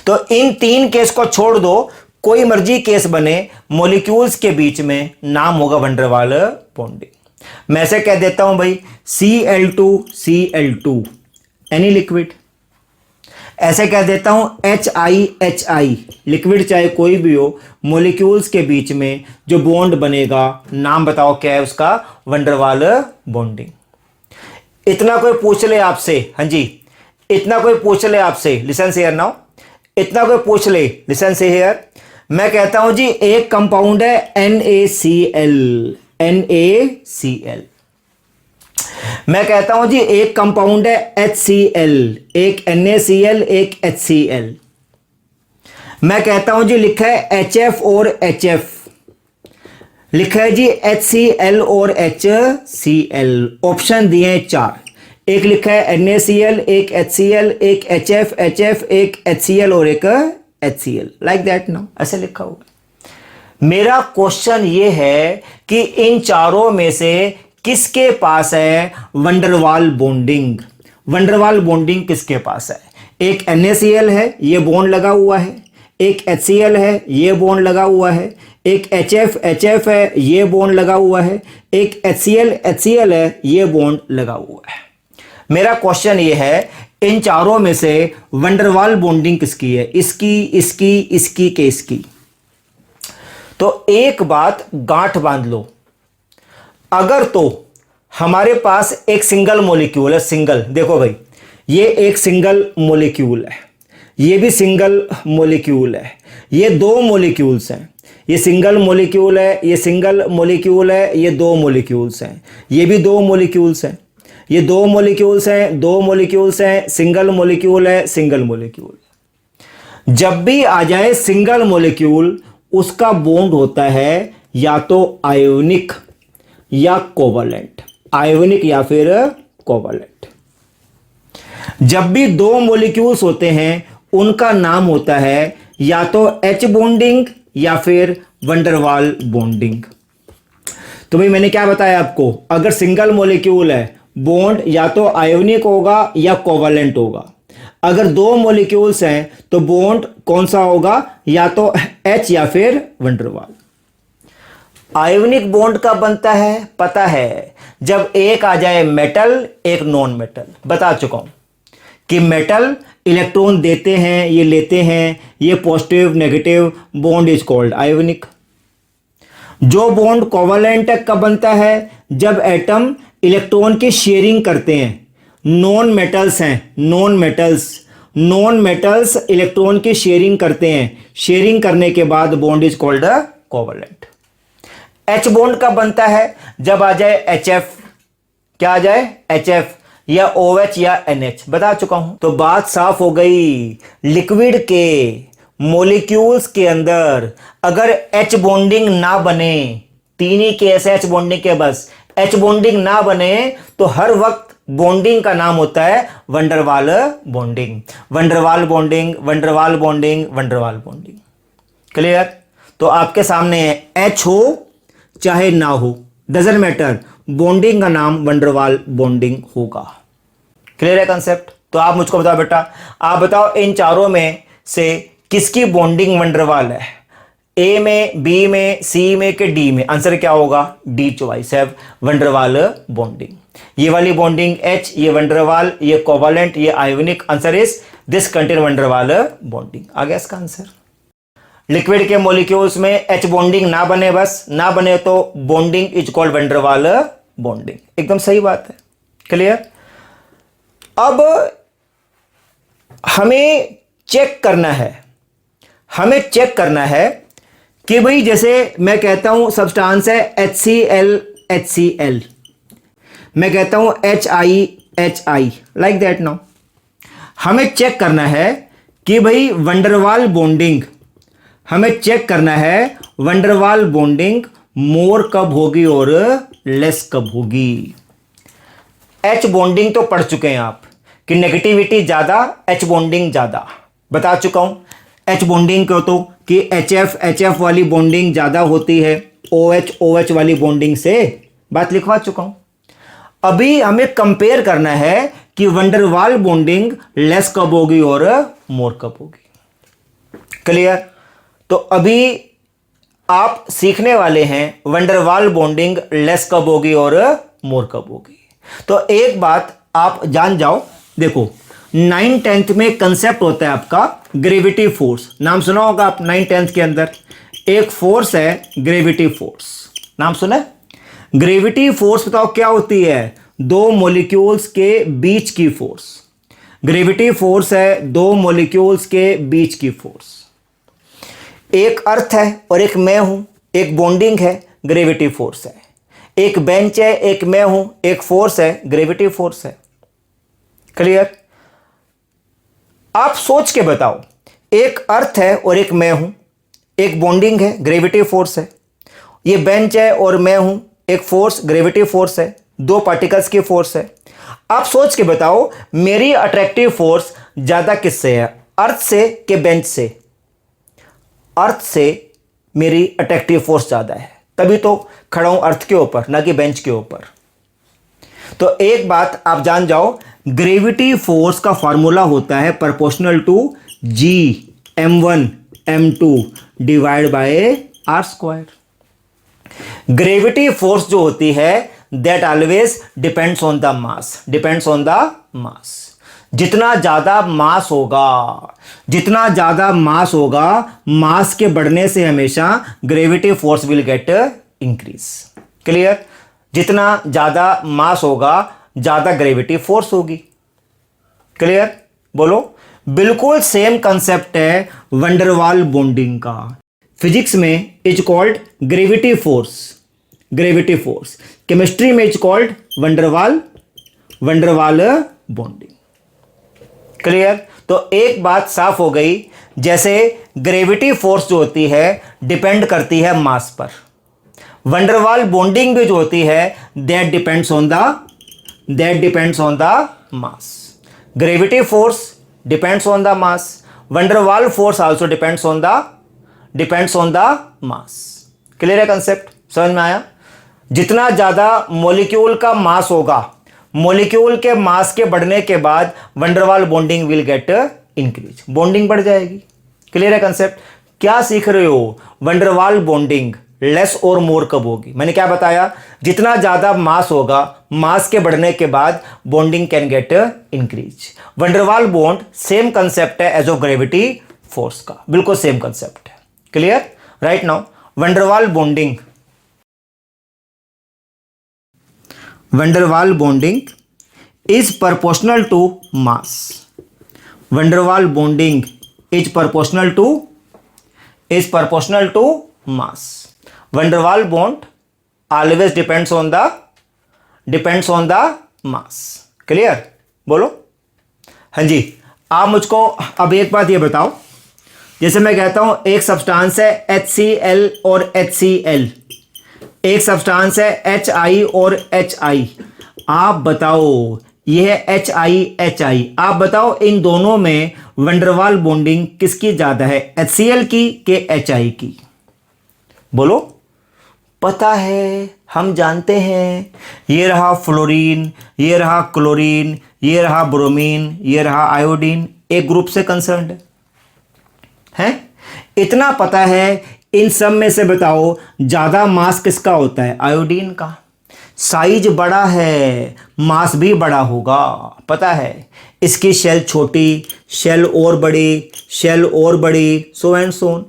Speaker 1: तो इन तीन केस को छोड़ दो, कोई मर्जी केस बने मॉलिक्यूल्स के बीच में, नाम होगा वंडरवाल बॉन्डिंग। मैं ऐसे कह देता हूं भाई Cl2 एनी लिक्विड, ऐसे कह देता हूं HI लिक्विड चाहे कोई भी हो, मॉलिक्यूल्स के बीच में जो बॉन्ड बनेगा, नाम बताओ क्या है उसका, वंडरवाल बॉन्डिंग। इतना कोई पूछ ले आपसे, हाँ जी, इतना कोई पूछ ले आपसे, लिसन से हियर नाउ, इतना कोई पूछ ले, लिसन से हियर, मैं कहता हूं जी एक कंपाउंड है NaCl, मैं कहता हूं जी एक कंपाउंड है HCl, एक NaCl, एक HCl, मैं कहता हूं जी लिखा है HF और HF, लिखा है जी HCl और HCl, ऑप्शन दिए हैं चार, एक लिखा है NaCl, एक HCl, एक HF, एक HCl और एक HCl, लाइक दैट नाउ, ऐसे लिखा हुआ। मेरा क्वेश्चन ये है कि इन चारों में से किसके पास है वंडरवाल बॉन्डिंग, वंडरवाल बॉन्डिंग किसके पास है? एक NaCl है, ये बॉन्ड लगा हुआ है, एक HCl है, ये बॉन्ड लगा हुआ है, एक HF है, ये बॉन्ड लगा हुआ है, एक HCl है, ये बॉन्ड लगा हुआ है। मेरा क्वेश्चन ये है इन चारों में से वंडरवाल बॉन्डिंग किसकी है, इसकी, इसकी, इसकी के इसकी? तो एक बात गांठ बांध लो, अगर तो हमारे पास एक सिंगल मॉलिक्यूल है, सिंगल, देखो भाई ये एक सिंगल मॉलिक्यूल है, ये भी सिंगल मॉलिक्यूल है, ये दो मॉलिक्यूल्स हैं, ये सिंगल मॉलिक्यूल है, ये सिंगल मॉलिक्यूल है, ये दो मॉलिक्यूल्स हैं, ये भी दो मॉलिक्यूल्स हैं, ये दो मॉलिक्यूल्स हैं, दो मॉलिक्यूल्स हैं, सिंगल मॉलिक्यूल है, सिंगल मॉलिक्यूल। जब भी आ जाए सिंगल मॉलिक्यूल, उसका बॉन्ड होता है या तो आयोनिक या कोवलेंट, आयोनिक या फिर कोवलेंट। जब भी दो मॉलिक्यूल्स होते हैं उनका नाम होता है या तो एच बॉन्डिंग या फिर वंडरवाल बॉन्डिंग। तो भाई मैंने क्या बताया आपको, अगर सिंगल मॉलिक्यूल है, बॉन्ड या तो आयोनिक होगा या कोवलेंट होगा। अगर दो मॉलिक्यूल्स हैं तो बॉन्ड कौन सा होगा, या तो H या फिर वंडरवाल। आयोनिक बॉन्ड कब बनता है पता है, जब एक आ जाए मेटल एक नॉन मेटल। बता चुका हूं कि मेटल इलेक्ट्रॉन देते हैं, ये लेते हैं, ये positive negative, bond is called ionic. जो बॉन्ड कोवैलेंट है कब बनता है, जब एटम इलेक्ट्रॉन की शेयरिंग करते हैं। नॉन मेटल्स हैं, नॉन मेटल्स इलेक्ट्रॉन की शेयरिंग करते हैं, शेयरिंग करने के बाद bond is called covalent. H bond कब बनता है, जब आ जाए HF, क्या आ जाए HF या OH या NH। बता चुका हूं। तो बात साफ हो गई, लिक्विड के मॉलिक्यूल्स के अंदर अगर H बॉन्डिंग ना बने, तीन ही केस है H बॉन्डिंग के, बस H बॉन्डिंग ना बने तो हर वक्त बॉन्डिंग का नाम होता है van der Waals bonding, van der Waals bonding, van der Waals bonding, van der Waals bonding. Clear. तो आपके सामने है H हो चाहे ना हो, डजंट मैटर, बॉन्डिंग का नाम वंडरवाल बॉन्डिंग होगा। क्लियर है कंसेप्ट। तो आप मुझको बताओ बेटा, आप बताओ इन चारों में से किसकी बॉन्डिंग वंडरवाल है, ए में, बी में, सी में कि डी में। आंसर क्या होगा, डी चॉइस है, वंडरवाल बॉन्डिंग। ये वाली बॉन्डिंग H, ये वंडरवाल, ये कोवैलेंट, ये ionic. Answer is this contain van der Waals bonding. आ गया इसका आंसर। लिक्विड के मॉलिक्यूल्स में H बॉन्डिंग ना बने, बस ना बने तो bonding is called van der Waals bonding. एकदम सही बात है। क्लियर। अब हमें चेक करना है कि भाई जैसे मैं कहता हूं सब्सटेंस है HCl, मैं कहता हूं HI, लाइक दैट। नाउ हमें चेक करना है कि भाई वंडरवाल बॉन्डिंग, हमें चेक करना है वंडरवाल बॉन्डिंग मोर कब होगी और लेस कब होगी। H बॉन्डिंग तो पढ़ चुके हैं आप कि नेगेटिविटी ज्यादा, H बॉन्डिंग ज्यादा। बता चुका हूं H बॉन्डिंग क्यों, तो कि HF वाली बॉन्डिंग ज्यादा होती है OH वाली बॉन्डिंग से, बात लिखवा चुका हूं। अभी हमें कंपेयर करना है कि वंडरवाल बॉन्डिंग लेस कब होगी और मोर कब होगी। क्लियर। तो अभी आप सीखने वाले हैं वंडरवाल बॉन्डिंग लेस कब होगी और मोर कब होगी। तो एक बात आप जान जाओ, देखो 9th-10th में कंसेप्ट होता है आपका ग्रेविटी फोर्स। नाम सुना होगा आप 9th-10th के अंदर एक फोर्स है ग्रेविटी फोर्स, नाम सुना है। ग्रेविटी फोर्स बताओ क्या होती है, दो मॉलिक्यूल्स के बीच की फोर्स। ग्रेविटी फोर्स है दो मॉलिक्यूल्स के बीच की फोर्स। एक अर्थ है और एक मैं हूं, एक बॉन्डिंग है, ग्रेविटी फोर्स है। एक बेंच है, एक मैं हूं, एक फोर्स है, ग्रेविटी फोर्स है। क्लियर। आप सोच के बताओ, एक अर्थ है और एक मैं हूं, एक बॉन्डिंग है, ग्रेविटी फोर्स है। ये बेंच है और मैं हूं, एक फोर्स, ग्रेविटी फोर्स है, दो पार्टिकल्स की फोर्स है। आप सोच के बताओ मेरी अट्रैक्टिव फोर्स ज्यादा किससे है, अर्थ से कि बेंच से। अर्थ से मेरी अट्रैक्टिव फोर्स ज्यादा है, तभी तो खड़ा हूं अर्थ के ऊपर, ना कि बेंच के ऊपर। तो एक बात आप जान जाओ, ग्रेविटी फोर्स का फॉर्मूला होता है proportional to Gm1m2 divide by R square. Gravity force जो होती है that always depends on the mass, depends on the mass. जितना ज्यादा मास होगा, मास के बढ़ने से हमेशा gravity force will get increase. Clear. जितना ज्यादा मास होगा ज्यादा ग्रेविटी फोर्स होगी। क्लियर। बोलो। बिल्कुल सेम कंसेप्ट है वंडरवाल बॉन्डिंग का। फिजिक्स में is called gravity force, chemistry में is called van der Waals bonding. Clear. तो एक बात साफ हो गई, जैसे ग्रेविटी फोर्स जो होती है डिपेंड करती है मास पर, वंडरवाल बॉन्डिंग भी जो होती है that depends on the mass. Gravity force depends on the mass, van der Waals force also depends on the mass. Clear है कंसेप्ट, समझ में आया। जितना ज्यादा मॉलिक्यूल का मास होगा मॉलिक्यूल के मास के बढ़ने के बाद van der Waals bonding will get increase, bonding बढ़ जाएगी। क्लियर है कंसेप्ट? क्या सीख रहे हो? वंडरवाल बॉन्डिंग लेस और मोर कब होगी? मैंने क्या बताया? जितना ज्यादा मास होगा, मास के बढ़ने के बाद bonding can get increase. Van der Waals bond same concept है एज ऑफ ग्रेविटी फोर्स का, बिल्कुल सेम कंसेप्ट है। Clear? Right now van der Waals bonding, van der Waals bonding is proportional to mass. Van der Waal bonding is proportional to mass. Van der Waal bond always depends on the mass. Clear? बोलो। हाँ जी, आप मुझको अब एक बात ये बताओ, जैसे मैं कहता हूं एक सब्सटेंस है HCl और HCl, एक सब्सटेंस है HI और HI, आप बताओ ये है HI, आप बताओ इन दोनों में वंडरवाल बॉन्डिंग किसकी ज्यादा है, HCl की के HI की? बोलो। पता है, हम जानते हैं, ये रहा फ्लोरीन, ये रहा क्लोरीन, ये रहा ब्रोमीन, ये रहा आयोडीन, एक ग्रुप से कंसर्न्ड है। इतना पता है, इन सब में से बताओ ज्यादा मास किसका होता है? आयोडीन का। साइज बड़ा है, मास भी बड़ा होगा, पता है। इसकी शेल छोटी, शेल और बड़ी, शेल और बड़ी, सो एंड सोन।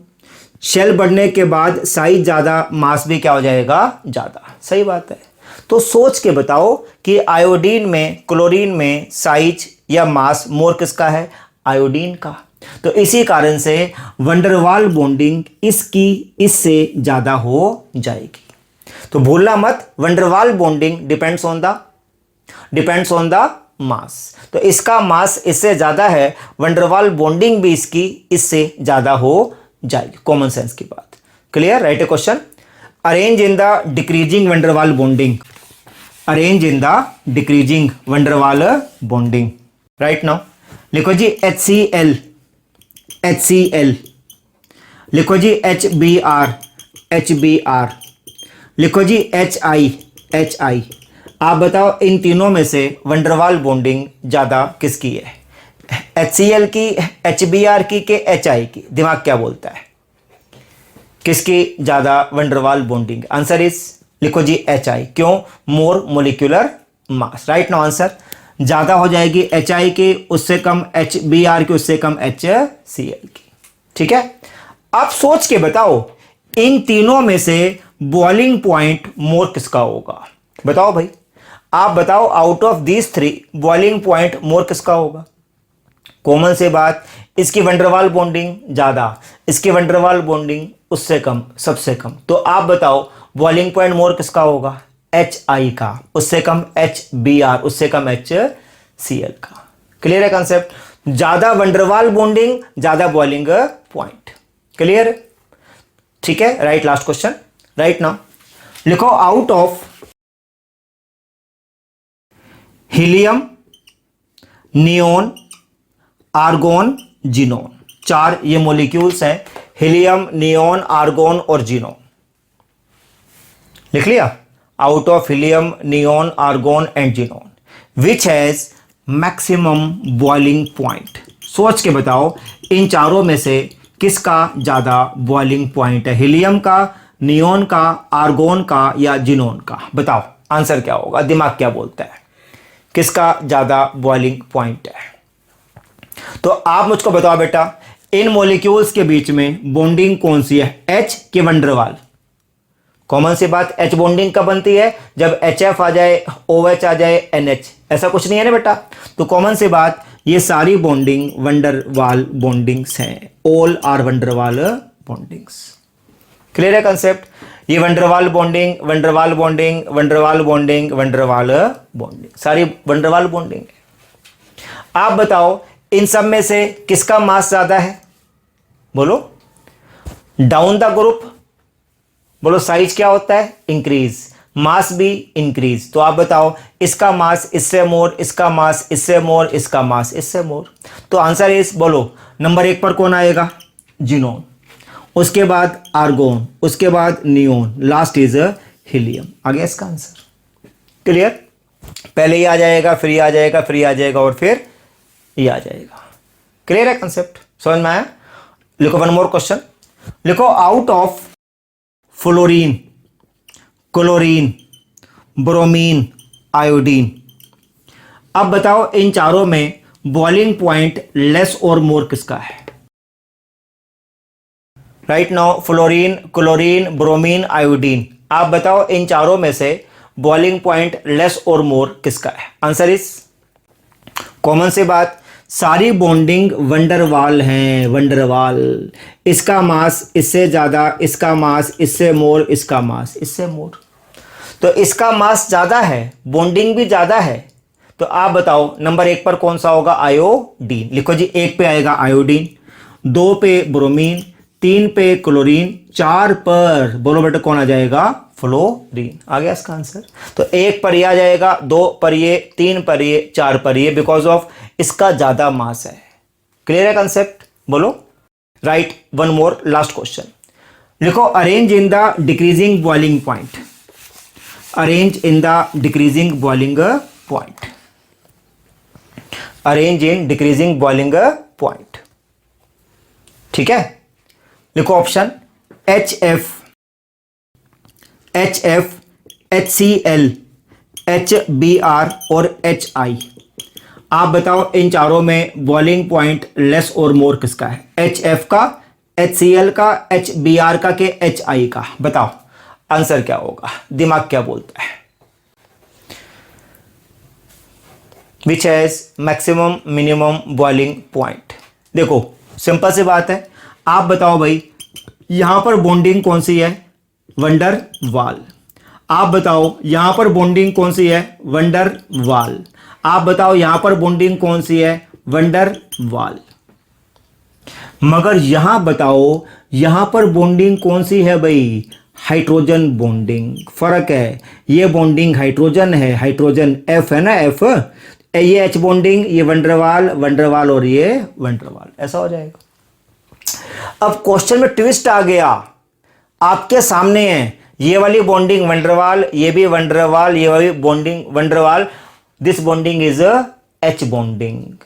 Speaker 1: शेल बढ़ने के बाद साइज ज़्यादा, मास भी क्या हो जाएगा? ज़्यादा। सही बात है। तो सोच के बताओ कि आयोडीन में, क्लोरीन में साइज या मास मोर किसका है? आयोडीन का। तो इसी कारण से वंडरवाल बॉन्डिंग इसकी इससे ज़्यादा हो जाएगी। तो भूलना मत, van der Waals bonding depends on the मास। तो इसका मास इससे ज्यादा है, वंडरवाल बॉन्डिंग भी इसकी इससे ज्यादा हो जाएगी। कॉमन सेंस की बात। Clear? Right a question. Arrange in the decreasing van der Waals bonding, arrange in the decreasing van der Waals bonding. Right now लिखो जी HCl, लिखो जी HBr, लिखो जी HI। आप बताओ इन तीनों में से वंडरवाल बॉन्डिंग ज़्यादा किसकी है? HCl की, HBr की के HI की? दिमाग क्या बोलता है? किसकी ज़्यादा वंडरवाल बॉन्डिंग? आंसर इज, लिखो जी HI। क्यों? More molecular mass. Right now answer ज़्यादा हो जाएगी HI की, उससे कम HBr की, उससे कम HCl की। ठीक है? आप सोच के बताओ इन तीनों में से बॉइलिंग पॉइंट मोर किसका होगा? बताओ भाई, आप बताओ out of these three boiling point more किसका होगा? कॉमन से बात, इसकी वंडरवाल बॉन्डिंग ज्यादा, इसकी वंडरवाल बॉन्डिंग उससे कम, सबसे कम। तो आप बताओ बॉइलिंग पॉइंट मोर किसका होगा? HI का, उससे कम HBr, उससे कम HCl का। क्लियर है कंसेप्ट? ज्यादा वंडरवाल बॉन्डिंग, ज्यादा बॉइलिंग पॉइंट। क्लियर? ठीक है। Right, last question. Right now लिखो out of helium, neon, argon, xenon, चार ये मॉलिक्यूल्स हैं, हीलियम, नियोन, आर्गोन और जीनोन। लिख लिया? Out of helium, neon, argon and xenon, which has maximum boiling point. सोच के बताओ इन चारों में से किसका ज्यादा बॉइलिंग पॉइंट है? हीलियम का, नियोन का, आर्गोन का या जीनोन का? बताओ आंसर क्या होगा? दिमाग क्या बोलता है? किसका ज्यादा बॉइलिंग पॉइंट है? तो आप मुझको बताओ बेटा, इन मॉलिक्यूल्स के बीच में बॉन्डिंग कौन सी है? H के वंडरवाल। कॉमन सी बात, H बॉन्डिंग कब बनती है? जब HF आ जाए, OH आ जाए, NH। ऐसा कुछ नहीं है ना बेटा। तो कॉमन सी बात, ये सारी बॉन्डिंग वंडरवाल बॉन्डिंग्स हैं। All are van der Waals bondings. Clear है कंसेप्ट? ये van der Waals bonding, van der Waals bonding, van der Waals bonding, van der Waals bonding, सारी वंडरवाल बॉन्डिंग है। आप बताओ इन सब में से किसका मास ज्यादा है? बोलो। डाउन द ग्रुप, बोलो साइज क्या होता है? इंक्रीज, मास भी इंक्रीज। तो आप बताओ इसका मास इससे मोर, इसका मास इससे मोर, इसका मास इससे मोर। तो आंसर इज, बोलो नंबर 1 पर कौन आएगा? जीनोन, उसके बाद आर्गोन, उसके बाद नियोन, लास्ट इज हीलियम। आ गया इसका आंसर। क्लियर? पहले ये आ जाएगा, फिर ये आ जाएगा, फिर ये आ जाएगा और फिर ये आ जाएगा। क्लियर है कंसेप्ट, समझ में आया? लिखो वन मोर क्वेश्चन, लिखो out of fluorine, chlorine, bromine, iodine, अब बताओ इन चारों में बॉइलिंग पॉइंट लेस और मोर किसका है? Right now fluorine, chlorine, bromine, iodine, आप बताओ इन चारों में से बॉइलिंग पॉइंट लेस और मोर किसका है? आंसर इज कॉमन सी बात, सारी बॉन्डिंग वंडरवाल हैं, वंडरवाल। इसका मास इससे ज्यादा, इसका मास इससे मोर, इसका मास इससे मोर, तो इसका मास ज्यादा है, बॉन्डिंग भी ज्यादा है, तो आप बताओ नंबर 1 पर कौन सा होगा? आयोडीन। लिखो जी, 1 पे आएगा आयोडीन, 2 पे ब्रोमीन, 3 पे क्लोरीन, 4 पर बोलो बेटा कौन आ जाएगा? फ्लोरीन। आ गया इसका आंसर। तो 1 पर ये आ जाएगा, 2 पर ये, 3 पर ये, 4 पर ये, बिकॉज ऑफ इसका ज्यादा मास है। क्लियर है कंसेप्ट? बोलो। Right, one more last question, लिखो arrange in the decreasing boiling point, arrange in the decreasing boiling point, arrange in decreasing boiling point. ठीक है, लिखो option HF, HF, HCl, HBr और HI। आप बताओ इन चारों में बॉइलिंग पॉइंट लेस और मोर किसका है? HF का, HCl का, HBr का के HI का? बताओ आंसर क्या होगा? दिमाग क्या बोलता है? विच has maximum minimum boiling point? देखो सिंपल सी बात है, आप बताओ भाई यहां पर बॉन्डिंग कौन सी है? वंडर वाल। आप बताओ यहां पर बॉन्डिंग कौन सी है? वंडर वाल। आप बताओ यहां पर बॉन्डिंग कौन सी है? वंडर वाल। मगर यहां बताओ यहां पर बॉन्डिंग कौन सी है भाई? Hydrogen bonding. फर्क है, ये बॉन्डिंग हाइड्रोजन है, हाइड्रोजन F है ना, F, ये H बॉन्डिंग, ये वंडरवाल, वंडरवाल और ये वंडरवाल, ऐसा हो जाएगा। अब क्वेश्चन में ट्विस्ट आ गया, आपके सामने है ये वाली बॉन्डिंग वंडरवाल, ये भी वंडरवाल, ये वाली bonding van der Waals, this bonding is H bonding.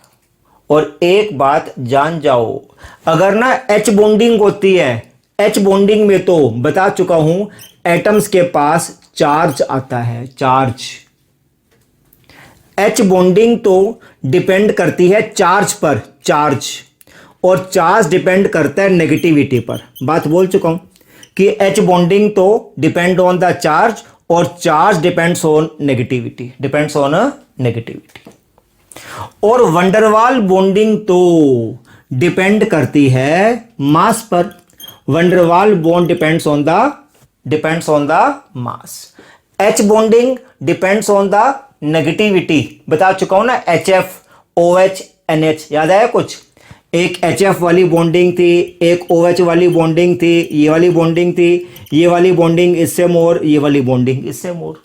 Speaker 1: और एक बात जान जाओ, अगर ना H बॉन्डिंग होती है, H बॉन्डिंग में तो बता चुका हूं एटम्स के पास चार्ज आता है, चार्ज। H बॉन्डिंग तो डिपेंड करती है चार्ज पर, चार्ज, और चार्ज डिपेंड करता है नेगेटिविटी पर। बात बोल चुका हूं कि H बॉन्डिंग तो डिपेंड ऑन द चार्ज और charge depends on negativity, depends on negativity. और वंडरवाल बॉन्डिंग तो डिपेंड करती है मास पर, van der Waals bond depends on the mass. H bonding depends on the negativity, बता चुका हूं ना, HF, OH, NH, याद आया कुछ? एक HF वाली बॉन्डिंग थी, एक OH वाली बॉन्डिंग थी, ये वाली बॉन्डिंग थी, ये वाली बॉन्डिंग इससे मोर, ये वाली बॉन्डिंग इससे मोर।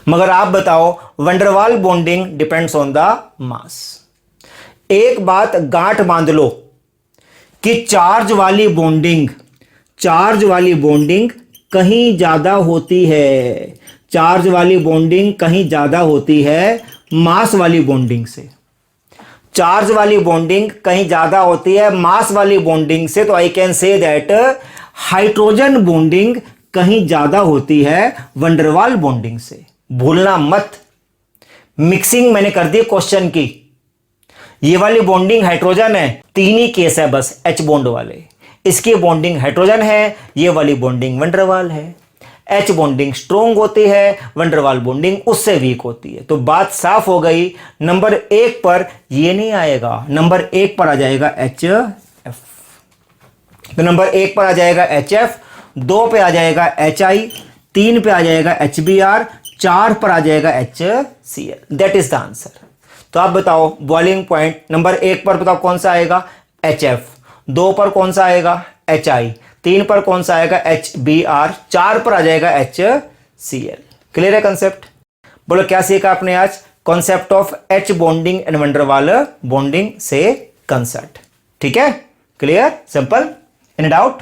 Speaker 1: मगर आप बताओ van der Waals bonding depends on the मास। एक बात गांठ बांध लो कि चार्ज वाली बॉन्डिंग कहीं ज्यादा होती है, चार्ज वाली बॉन्डिंग कहीं ज्यादा होती है मास वाली बॉन्डिंग से, चार्ज वाली बॉन्डिंग कहीं ज्यादा होती है मास वाली बॉन्डिंग से। तो I can say that hydrogen bonding कहीं ज्यादा होती है वंडरवाल बॉन्डिंग से। भूलना मत, मिक्सिंग मैंने कर दी क्वेश्चन की। ये वाली बॉन्डिंग हाइड्रोजन है, 3 ही केस है बस H बॉन्ड वाले, इसकी बॉन्डिंग हाइड्रोजन है, ये वाली बॉन्डिंग वंडरवाल है। H बॉन्डिंग स्ट्रोंग होती है, वंडरवाल बॉन्डिंग उससे वीक होती है। तो बात साफ हो गई, नंबर 1 पर ये नहीं आएगा, नंबर 1 पर आ जाएगा HF। तो नंबर 1 पर आ जाएगा HF, 2 पे आ जाएगा HI, 3 पे आ जाएगा HBr, 4 पर आ जाएगा HCl। That is the answer. तो आप बताओ बॉइलिंग पॉइंट नंबर 1 पर बताओ कौन सा आएगा? HF, 2 पर कौन सा आएगा? HI, 3 पर कौन सा आएगा? HBr, 4 पर आ जाएगा HCl। क्लियर है कंसेप्ट? बोलो क्या सीखा आपने आज? Concept of H bonding and van der Waals bonding से कंसेप्ट। ठीक है, क्लियर, सिंपल, एनी डाउट?